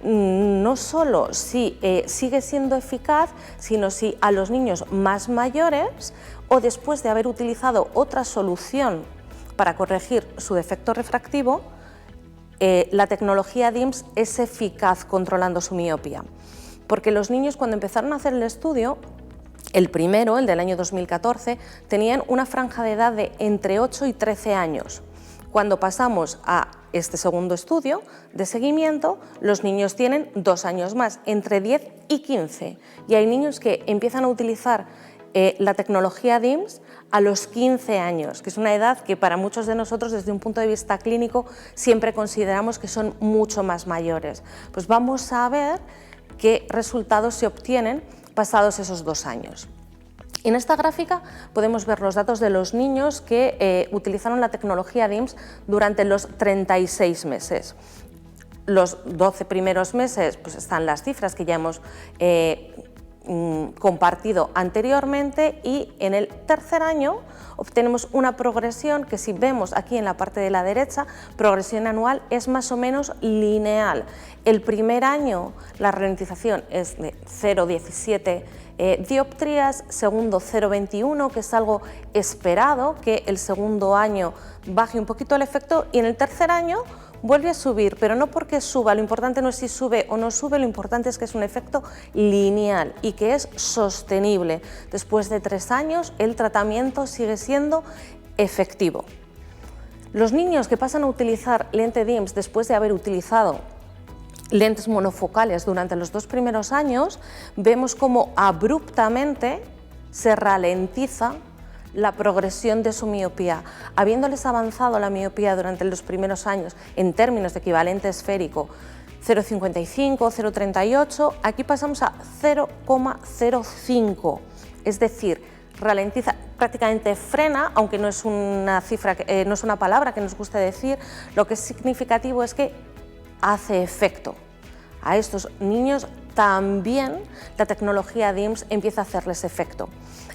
[SPEAKER 2] no solo si sigue siendo eficaz, sino si a los niños más mayores o después de haber utilizado otra solución para corregir su defecto refractivo, la tecnología DIMS es eficaz controlando su miopía. Porque los niños, cuando empezaron a hacer el estudio, el primero, el del año 2014, tenían una franja de edad de entre 8 y 13 años. Cuando pasamos a este segundo estudio de seguimiento, los niños tienen 2 años más, entre 10 y 15. Y hay niños que empiezan a utilizar la tecnología DIMS a los 15 años, que es una edad que para muchos de nosotros, desde un punto de vista clínico, siempre consideramos que son mucho más mayores. Pues vamos a ver qué resultados se obtienen pasados esos 2 años. En esta gráfica podemos ver los datos de los niños que utilizaron la tecnología DIMS durante los 36 meses. Los 12 primeros meses pues están las cifras que ya hemos compartido anteriormente, y en el tercer año obtenemos una progresión que, si vemos aquí en la parte de la derecha, progresión anual, es más o menos lineal. El primer año la ralentización es de 0,17 dioptrías, segundo 0,21, que es algo esperado, que el segundo año baje un poquito el efecto, y en el tercer año vuelve a subir, pero no porque suba, lo importante no es si sube o no sube, lo importante es que es un efecto lineal y que es sostenible. Después de 3 años el tratamiento sigue siendo efectivo. Los niños que pasan a utilizar lente DIMS después de haber utilizado lentes monofocales durante los 2 primeros años, vemos cómo abruptamente se ralentiza la progresión de su miopía. Habiéndoles avanzado la miopía durante los primeros años en términos de equivalente esférico 0,55, 0,38, aquí pasamos a 0,05, es decir, ralentiza, prácticamente frena, aunque no es una cifra, no es una palabra que nos guste decir. Lo que es significativo es que hace efecto. A estos niños también la tecnología DIMS empieza a hacerles efecto.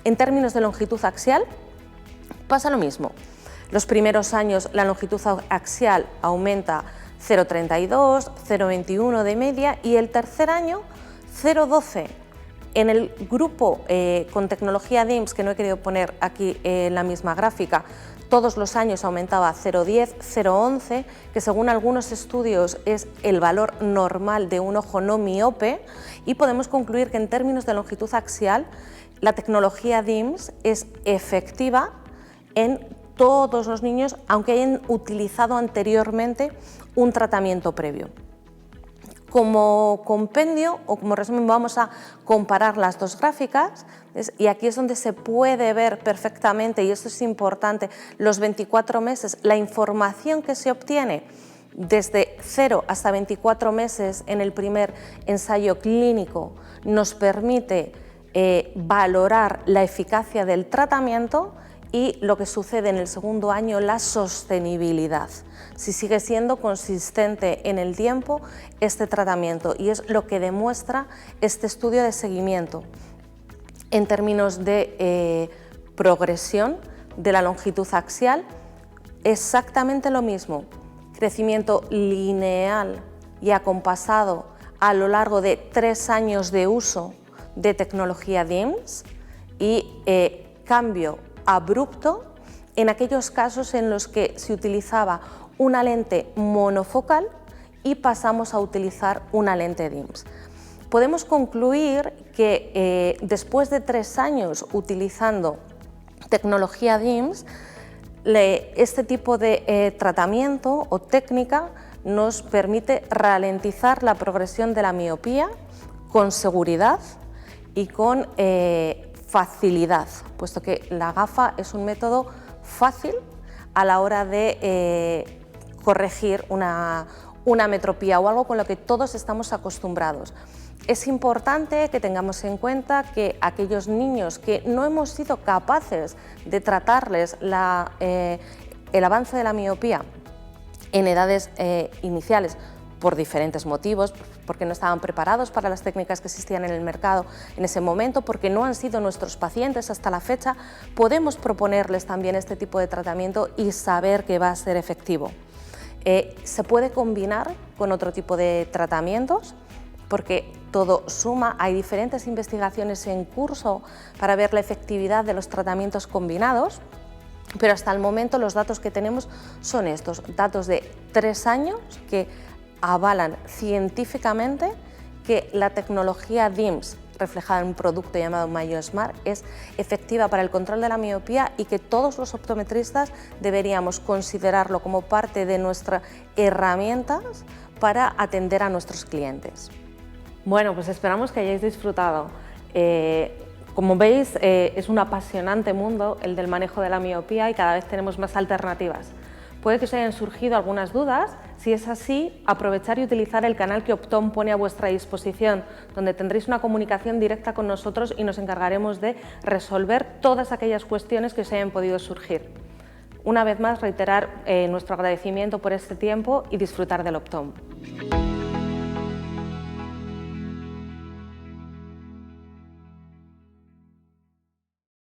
[SPEAKER 2] En términos de longitud axial pasa lo mismo. Los primeros años la longitud axial aumenta 0,32, 0,21 de media, y el tercer año 0,12. En el grupo con tecnología DIMS, que no he querido poner aquí en la misma gráfica, todos los años aumentaba 0,10, 0,11, que según algunos estudios es el valor normal de un ojo no miope, y podemos concluir que en términos de longitud axial la tecnología DIMS es efectiva en todos los niños, aunque hayan utilizado anteriormente un tratamiento previo. Como compendio o como resumen vamos a comparar las dos gráficas, y aquí es donde se puede ver perfectamente, y esto es importante, los 24 meses, la información que se obtiene desde 0 hasta 24 meses en el primer ensayo clínico nos permite valorar la eficacia del tratamiento, y lo que sucede en el segundo año, la sostenibilidad, si sigue siendo consistente en el tiempo este tratamiento, y es lo que demuestra este estudio de seguimiento. En términos de progresión de la longitud axial, exactamente lo mismo, crecimiento lineal y acompasado a lo largo de 3 años de uso de tecnología DIMS, y cambio abrupto en aquellos casos en los que se utilizaba una lente monofocal y pasamos a utilizar una lente DIMS. Podemos concluir que después de 3 años utilizando tecnología DIMS, este tipo de tratamiento o técnica nos permite ralentizar la progresión de la miopía con seguridad y con facilidad, puesto que la gafa es un método fácil a la hora de corregir una metropía o algo con lo que todos estamos acostumbrados. Es importante que tengamos en cuenta que aquellos niños que no hemos sido capaces de tratarles el avance de la miopía en edades iniciales por diferentes motivos, porque no estaban preparados para las técnicas que existían en el mercado en ese momento, porque no han sido nuestros pacientes hasta la fecha, podemos proponerles también este tipo de tratamiento y saber que va a ser efectivo. Se puede combinar con otro tipo de tratamientos, porque todo suma, hay diferentes investigaciones en curso para ver la efectividad de los tratamientos combinados, pero hasta el momento los datos que tenemos son estos, datos de 3 años que avalan científicamente que la tecnología DIMS, reflejada en un producto llamado MyoSmart, es efectiva para el control de la miopía y que todos los optometristas deberíamos considerarlo como parte de nuestras herramientas para atender a nuestros clientes. Bueno, pues esperamos que hayáis disfrutado. Como veis, es un apasionante mundo el del manejo de la miopía y cada vez tenemos más alternativas. Puede que os hayan surgido algunas dudas. Si es así, aprovechar y utilizar el canal que Optom pone a vuestra disposición, donde tendréis una comunicación directa con nosotros y nos encargaremos de resolver todas aquellas cuestiones que os hayan podido surgir. Una vez más, reiterar nuestro agradecimiento por este tiempo y disfrutar del Optom.